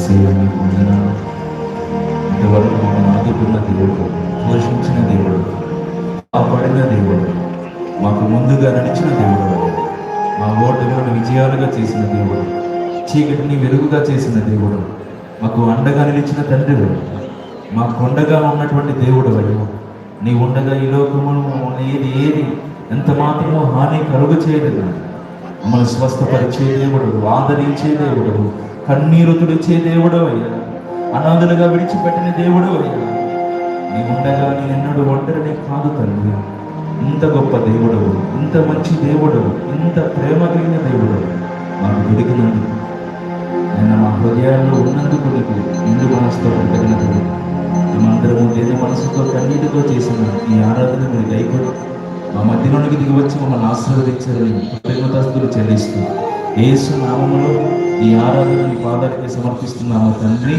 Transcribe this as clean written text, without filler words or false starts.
యేసయ్య నీకు వందనాలు. ఇంతవరకు మమ్మల్ని ఆదుకున్న దేవుడు, పోషించిన దేవుడు, కాపాడిన దేవుడు, మాకు ముందుగా నడిచిన దేవుడు, మా ఓటములను విజయాలుగా చేసిన దేవుడు, చీకటిని వెలుగుగా చేసిన దేవుడు, మాకు అండగా నిలిచిన తండ్రి, మా కొండగా ఉన్నటువంటి దేవుడు అయ్యా. నీ ఉండగా ఈ లోకమును ఏది ఎంత మాత్రమో హాని కలుగు చేయలేదు. మమ్మల్ని స్వస్థపరిచే దేవుడు, ఆదరించే దేవుడు, కన్నీరు తుడిచే దేవుడు అయ్యా. అనాథలుగా విడిచిపెట్టిన దేవుడు అయ్యా. నీ ఉండగా నేను ఎన్నడూ ఒంటరిని కాదు తండ్రి. ఇంత గొప్ప దేవుడు, ఇంత మంచి దేవుడు, ఇంత ప్రేమ కలిగిన దేవుడు మాకు దొరికినందుకు, ఆయన మా హృదయాల్లో ఉన్నందుకు నీకు నిండు మనసుతో కలిగినది. మేమందరము దేని మనసుతో కన్నీటితో చేసిన ఈ ఆరాధన మీరు దయకొని మా మధ్యలోనికి దిగి వచ్చి మమ్మల్ని ఆశీర్వదించాలని కృతజ్ఞతాస్తుతులు చెల్లిస్తూ యేసు నామములో ఈ ఆరాధనని పాదానికి సమర్పిస్తున్నాము తండ్రి.